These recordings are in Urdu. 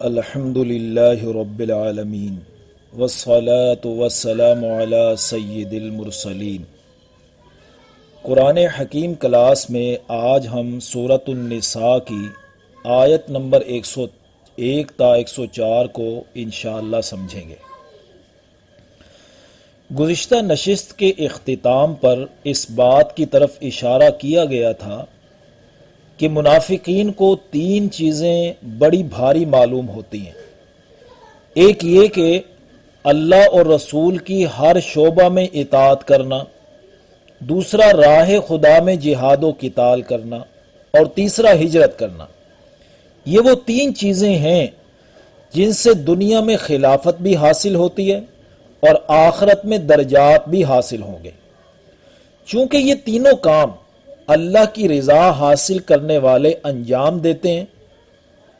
الحمدللہ رب العالمین والصلاة والسلام علی سید المرسلین۔ قرآن حکیم کلاس میں آج ہم سورۃ النساء کی آیت نمبر 101 تا 104 کو انشاءاللہ سمجھیں گے۔ گزشتہ نشست کے اختتام پر اس بات کی طرف اشارہ کیا گیا تھا کہ منافقین کو تین چیزیں بڑی بھاری معلوم ہوتی ہیں۔ ایک یہ کہ اللہ اور رسول کی ہر شعبہ میں اطاعت کرنا، دوسرا راہ خدا میں جہاد و قتال کرنا، اور تیسرا ہجرت کرنا۔ یہ وہ تین چیزیں ہیں جن سے دنیا میں خلافت بھی حاصل ہوتی ہے اور آخرت میں درجات بھی حاصل ہوں گے۔ چونکہ یہ تینوں کام اللہ کی رضا حاصل کرنے والے انجام دیتے ہیں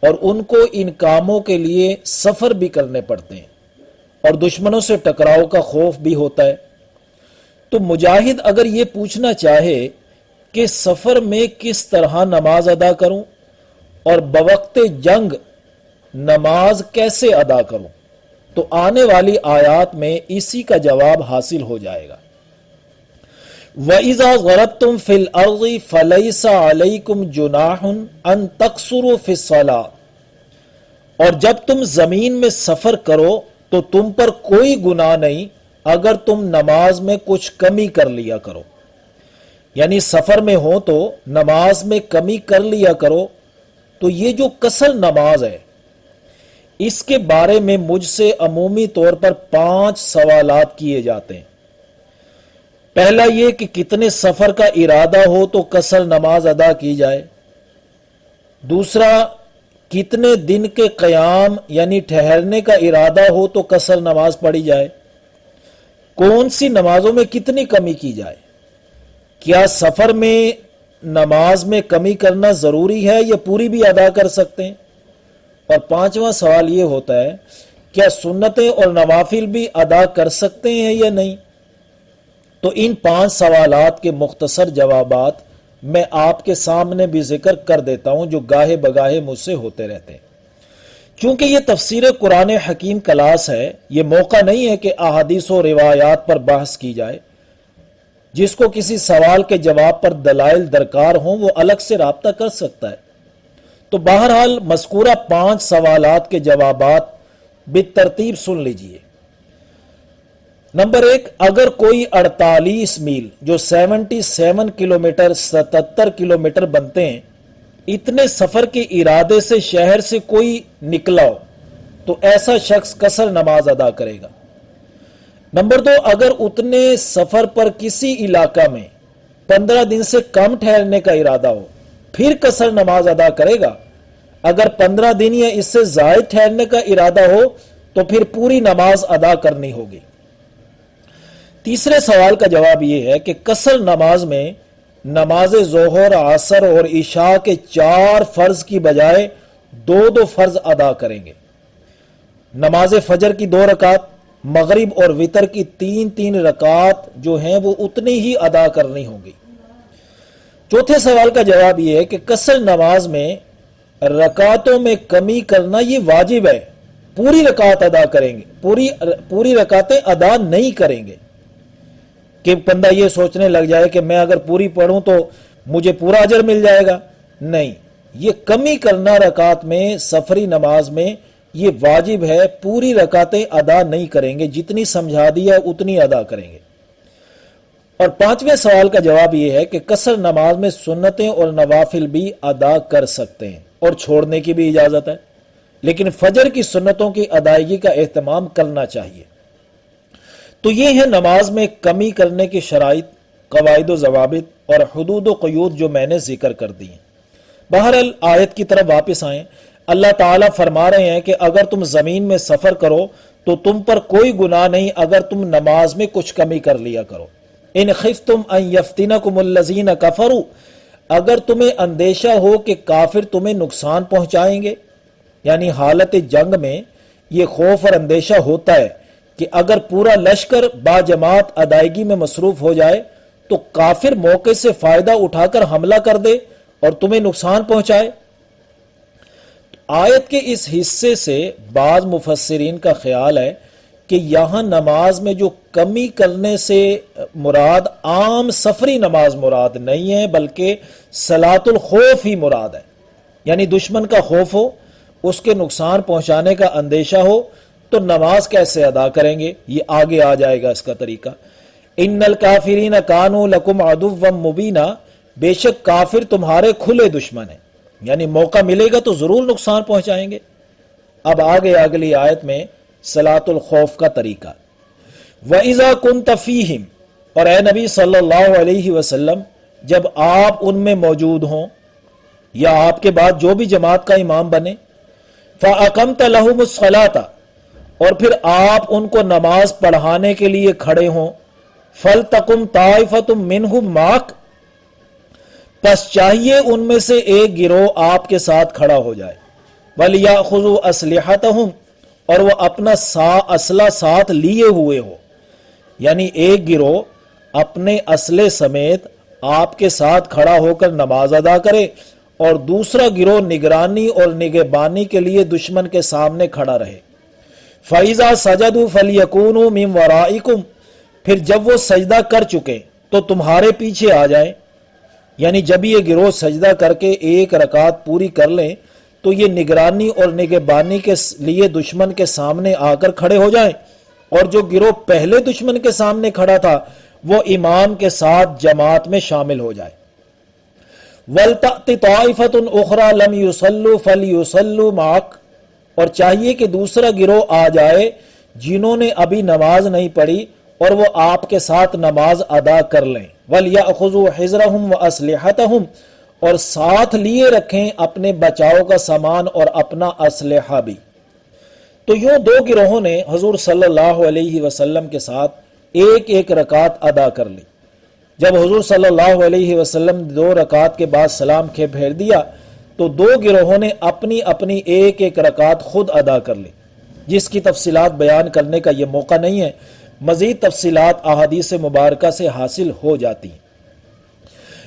اور ان کو ان کاموں کے لیے سفر بھی کرنے پڑتے ہیں اور دشمنوں سے ٹکراؤ کا خوف بھی ہوتا ہے۔ تو مجاہد اگر یہ پوچھنا چاہے کہ سفر میں کس طرح نماز ادا کروں اور بوقت جنگ نماز کیسے ادا کروں، تو آنے والی آیات میں اسی کا جواب حاصل ہو جائے گا۔ وَإِذَا ضَرَبْتُمْ فِي الْأَرْضِ فَلَيْسَ عَلَيْكُمْ جُنَاحٌ أَن تَقْصُرُوا فِي الصَّلَاةِ، اور جب تم زمین میں سفر کرو تو تم پر کوئی گناہ نہیں اگر تم نماز میں کچھ کمی کر لیا کرو۔ یعنی سفر میں ہو تو نماز میں کمی کر لیا کرو۔ تو یہ جو قصر نماز ہے، اس کے بارے میں مجھ سے عمومی طور پر 5 سوالات کیے جاتے ہیں۔ پہلا یہ کہ کتنے سفر کا ارادہ ہو تو قصر نماز ادا کی جائے۔ دوسرا، کتنے دن کے قیام یعنی ٹھہرنے کا ارادہ ہو تو قصر نماز پڑھی جائے۔ کون سی نمازوں میں کتنی کمی کی جائے۔ کیا سفر میں نماز میں کمی کرنا ضروری ہے یا پوری بھی ادا کر سکتے ہیں۔ اور 5واں سوال یہ ہوتا ہے، کیا سنتیں اور نوافل بھی ادا کر سکتے ہیں یا نہیں۔ تو ان 5 سوالات کے مختصر جوابات میں آپ کے سامنے بھی ذکر کر دیتا ہوں جو گاہے بگاہے مجھ سے ہوتے رہتے ہیں۔ چونکہ یہ تفسیر قرآن حکیم کلاس ہے، یہ موقع نہیں ہے کہ احادیث و روایات پر بحث کی جائے۔ جس کو کسی سوال کے جواب پر دلائل درکار ہوں وہ الگ سے رابطہ کر سکتا ہے۔ تو بہرحال مذکورہ 5 سوالات کے جوابات بالترتیب سن لیجئے۔ نمبر 1، اگر کوئی 48 میل جو 77 کلومیٹر 77 کلومیٹر بنتے ہیں، اتنے سفر کے ارادے سے شہر سے کوئی نکلا ہو تو ایسا شخص قصر نماز ادا کرے گا۔ نمبر 2، اگر اتنے سفر پر کسی علاقہ میں 15 دن سے کم ٹھہرنے کا ارادہ ہو پھر قصر نماز ادا کرے گا۔ اگر 15 دن یا اس سے زائد ٹھہرنے کا ارادہ ہو تو پھر پوری نماز ادا کرنی ہوگی۔ تیسرے سوال کا جواب یہ ہے کہ قصر نماز میں نماز ظہر، عصر اور عشاء کے 4 فرض کی بجائے 2 فرض ادا کریں گے۔ نماز فجر کی 2 رکعت، مغرب اور وتر کی 3 رکعت جو ہیں وہ اتنی ہی ادا کرنی ہوں گی۔ چوتھے سوال کا جواب یہ ہے کہ قصر نماز میں رکعتوں میں کمی کرنا یہ واجب ہے، پوری رکعت ادا کریں گے، پوری رکعتیں ادا نہیں کریں گے۔ کہ بندہ یہ سوچنے لگ جائے کہ میں اگر پوری پڑھوں تو مجھے پورا اجر مل جائے گا، نہیں، یہ کمی کرنا رکعت میں سفری نماز میں یہ واجب ہے، پوری رکعتیں ادا نہیں کریں گے، جتنی سمجھا دیا اتنی ادا کریں گے۔ اور 5ویں سوال کا جواب یہ ہے کہ قصر نماز میں سنتیں اور نوافل بھی ادا کر سکتے ہیں اور چھوڑنے کی بھی اجازت ہے، لیکن فجر کی سنتوں کی ادائیگی کا اہتمام کرنا چاہیے۔ تو یہ ہے نماز میں کمی کرنے کی شرائط، قواعد و ضوابط اور حدود و قیود جو میں نے ذکر کر دی ہیں۔ بہرحال آیت کی طرف واپس آئیں۔ اللہ تعالیٰ فرما رہے ہیں کہ اگر تم زمین میں سفر کرو تو تم پر کوئی گناہ نہیں اگر تم نماز میں کچھ کمی کر لیا کرو۔ ان خفتم ان یفتنکم الذین کفروا، اگر تمہیں اندیشہ ہو کہ کافر تمہیں نقصان پہنچائیں گے، یعنی حالت جنگ میں یہ خوف اور اندیشہ ہوتا ہے کہ اگر پورا لشکر باجماعت ادائیگی میں مصروف ہو جائے تو کافر موقع سے فائدہ اٹھا کر حملہ کر دے اور تمہیں نقصان پہنچائے۔ آیت کے اس حصے سے بعض مفسرین کا خیال ہے کہ یہاں نماز میں جو کمی کرنے سے مراد عام سفری نماز مراد نہیں ہے، بلکہ صلاۃ الخوف ہی مراد ہے۔ یعنی دشمن کا خوف ہو، اس کے نقصان پہنچانے کا اندیشہ ہو تو نماز کیسے ادا کریں گے، یہ آگے آ جائے گا اس کا طریقہ۔ ان الکافرین کانوا لکم عدوا مبینا، بے شک کافر تمہارے کھلے دشمن ہیں، یعنی موقع ملے گا تو ضرور نقصان پہنچائیں گے۔ اب آگے اگلی آیت میں صلاۃ الخوف کا طریقہ۔ وَإِذَا كُنْتَ فِيهِمْ، اور اے نبی صلی اللہ علیہ وسلم جب آپ ان میں موجود ہوں یا آپ کے بعد جو بھی جماعت کا امام بنے، فَأَقَمْتَ لَهُمُ الصَّلَاةَ، اور پھر آپ ان کو نماز پڑھانے کے لیے کھڑے ہوں، فَلْتَقُمْ طَائِفَةٌ مِّنْهُمْ مَعَكَ، پس چاہیے ان میں سے ایک گروہ آپ کے ساتھ کھڑا ہو جائے، وَلْيَأْخُذُوا أَسْلِحَتَهُمْ، اور وہ اپنا اسلحہ ساتھ لیے ہوئے ہو، یعنی ایک گروہ اپنے اسلحے سمیت آپ کے ساتھ کھڑا ہو کر نماز ادا کرے اور دوسرا گروہ نگرانی اور نگہبانی کے لیے دشمن کے سامنے کھڑا رہے۔ فَإِذَا سَجَدُوا فَلْيَكُونُوا مِنْ وَرَائِكُمْ، پھر جب وہ سجدہ کر چکے تو تمہارے پیچھے آ جائیں، یعنی جب یہ گروہ سجدہ کر کے ایک رکعت پوری کر لیں تو یہ نگرانی اور نگہبانی کے لیے دشمن کے سامنے آ کر کھڑے ہو جائیں، اور جو گروہ پہلے دشمن کے سامنے کھڑا تھا وہ امام کے ساتھ جماعت میں شامل ہو جائے۔ وَلْتَأْتِ طَائِفَةٌ أُخْرَى لَمْ يُصَلُّوا فَلْيُصَلُّوا مَعَكَ، اور چاہیے کہ دوسرا گروہ آ جائے جنہوں نے ابھی نماز نہیں پڑھی اور وہ آپ کے ساتھ نماز ادا کر لیں۔ وَلْيَأْخُذُوا حِذْرَهُمْ وَأَسْلِحَتَهُمْ، اور ساتھ لیے رکھیں اپنے بچاؤ کا سامان اور اپنا اسلحہ بھی۔ تو یوں دو گروہوں نے حضور صلی اللہ علیہ وسلم کے ساتھ ایک ایک رکعت ادا کر لی۔ جب حضور صلی اللہ علیہ وسلم 2 رکعت کے بعد سلام پھیر دیا تو دو گروہوں نے اپنی اپنی ایک ایک رکعت خود ادا کر لی، جس کی تفصیلات بیان کرنے کا یہ موقع نہیں ہے، مزید تفصیلات احادیث مبارکہ سے حاصل ہو جاتی ہیں۔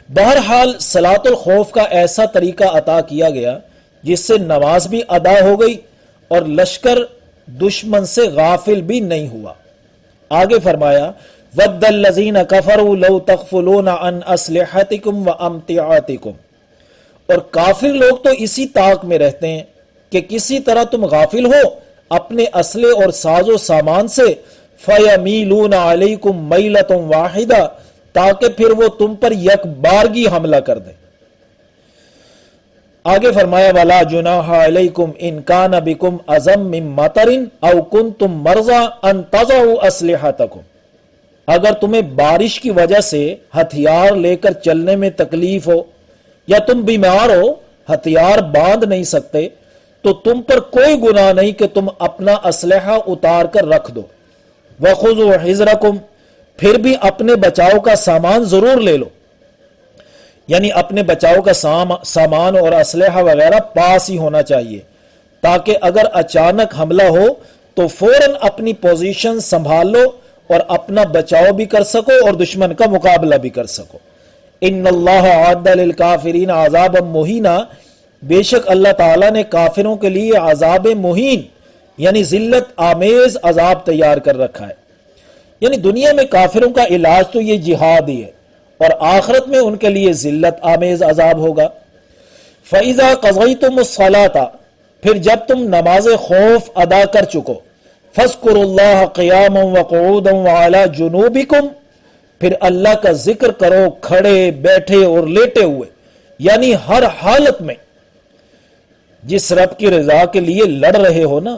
بہرحال صلاۃ الخوف کا ایسا طریقہ عطا کیا گیا جس سے نماز بھی ادا ہو گئی اور لشکر دشمن سے غافل بھی نہیں ہوا۔ آگے فرمایا وَدَّ الَّذِينَ كَفَرُوا لَوْ تَغْفُلُونَ عَنْ أَسْلِحَتِكُمْ وَأَمْتِعَتِكُمْ، اور کافر لوگ تو اسی طاق میں رہتے ہیں کہ کسی طرح تم غافل ہو اپنے اسلحے اور ساز و سامان سے، فَيَمِيلُونَ عَلَيْكُمْ مَيْلَةٌ وَاحِدَةٌ، تاکہ پھر وہ تم پر یک بارگی حملہ کر دیں۔ آگے فرمایا وَلَا جُنَاحَ عَلَيْكُمْ إِنْ كَانَ بِكُمْ أَذًى مِّن مَطَرٍ أَوْ كُنْتُمْ مَرْضَىٰ أَن تَضَعُوا أَسْلِحَتَكُمْ، اگر تمہیں بارش کی وجہ سے ہتھیار لے کر چلنے میں تکلیف ہو یا تم بیمار ہو ہتھیار باندھ نہیں سکتے تو تم پر کوئی گناہ نہیں کہ تم اپنا اسلحہ اتار کر رکھ دو۔ وَخُذُوا حِذْرَكُمْ، پھر بھی اپنے بچاؤ کا سامان ضرور لے لو، یعنی اپنے بچاؤ کا سامان اور اسلحہ وغیرہ پاس ہی ہونا چاہیے تاکہ اگر اچانک حملہ ہو تو فوراً اپنی پوزیشن سنبھال لو اور اپنا بچاؤ بھی کر سکو اور دشمن کا مقابلہ بھی کر سکو۔ ان اللہ اعد للکافرین عذابا مہینا، بے شک اللہ تعالیٰ نے کافروں کے لیے عذاب مہین یعنی ذلت آمیز عذاب تیار کر رکھا ہے۔ یعنی دنیا میں کافروں کا علاج تو یہ جہاد ہی ہے اور آخرت میں ان کے لیے ذلت آمیز عذاب ہوگا۔ فَإِذَا قَضَيْتُمُ الصَّلَاةَ، پھر جب تم نماز خوف ادا کر چکو، فَاذْكُرُوا اللَّهَ قِيَامًا وَقُعُودًا وَعَلَى جُنُوبِكُمْ، پھر اللہ کا ذکر کرو کھڑے بیٹھے اور لیٹے ہوئے، یعنی ہر حالت میں جس رب کی رضا کے لیے لڑ رہے ہو نا،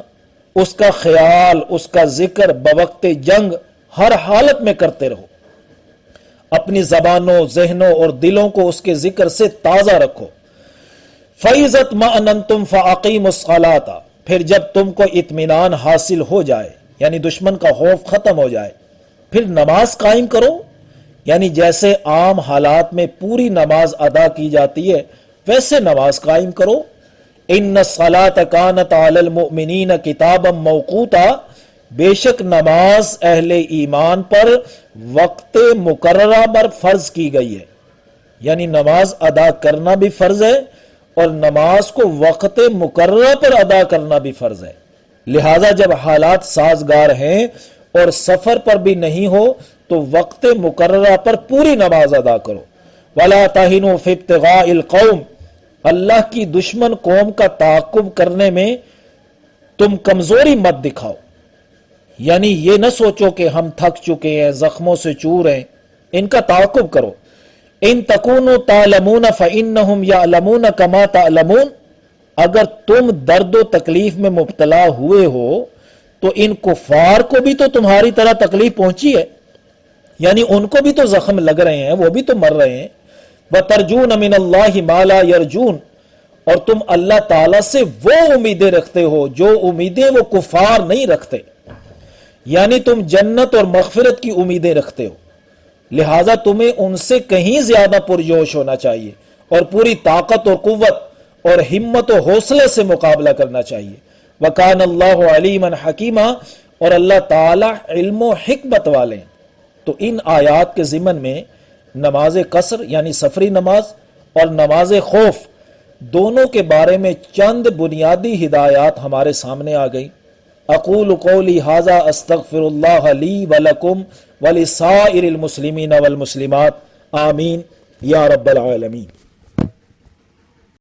اس کا خیال، اس کا ذکر بوقت جنگ ہر حالت میں کرتے رہو، اپنی زبانوں، ذہنوں اور دلوں کو اس کے ذکر سے تازہ رکھو۔ فَإِذَا اطْمَأْنَنْتُمْ فَأَقِيمُوا الصَّلَاةَ، پھر جب تم کو اطمینان حاصل ہو جائے یعنی دشمن کا خوف ختم ہو جائے پھر نماز قائم کرو، یعنی جیسے عام حالات میں پوری نماز ادا کی جاتی ہے ویسے نماز قائم کرو۔ ان الصلاۃ کانت علی المؤمنین کتابا موقوتا، بے شک نماز اہل ایمان پر وقت مقررہ پر فرض کی گئی ہے، یعنی نماز ادا کرنا بھی فرض ہے اور نماز کو وقت مقررہ پر ادا کرنا بھی فرض ہے۔ لہذا جب حالات سازگار ہیں اور سفر پر بھی نہیں ہو تو وقت مقررہ پر پوری نماز ادا کرو۔ وَلَا تَهِنُوا فِي ابْتِغَاءِ الْقَوْمِ، اللہ کی دشمن قوم کا تعاقب کرنے میں تم کمزوری مت دکھاؤ، یعنی یہ نہ سوچو کہ ہم تھک چکے ہیں، زخموں سے چور ہیں، ان کا تعاقب کرو۔ ان تکونوا تعلمون فإنهم يعلمون كما تعلمون، اگر تم درد و تکلیف میں مبتلا ہوئے ہو تو ان کفار کو بھی تو تمہاری طرح تکلیف پہنچی ہے، یعنی ان کو بھی تو زخم لگ رہے ہیں، وہ بھی تو مر رہے ہیں۔ وَتَرْجُونَ مِنَ اللَّهِ مَا لَا يَرْجُونَ، اور تم اللہ تعالیٰ سے وہ امیدیں رکھتے ہو جو امیدیں وہ کفار نہیں رکھتے، یعنی تم جنت اور مغفرت کی امیدیں رکھتے ہو، لہٰذا تمہیں ان سے کہیں زیادہ پرجوش ہونا چاہیے اور پوری طاقت اور قوت اور ہمت و حوصلے سے مقابلہ کرنا چاہیے۔ وَكَانَ اللَّهُ عَلِيمًا حَكِيمًا، اور اللہ تعالیٰ علم و حکمت والے ہیں۔ تو ان آیات کے ضمن میں نماز قصر یعنی سفری نماز اور نماز خوف دونوں کے بارے میں چند بنیادی ہدایات ہمارے سامنے آ گئی۔ اقول قولی ھذا استغفر اللہ لی ولکم ولسائر المسلمین والمسلمات، آمین یا رب العالمین۔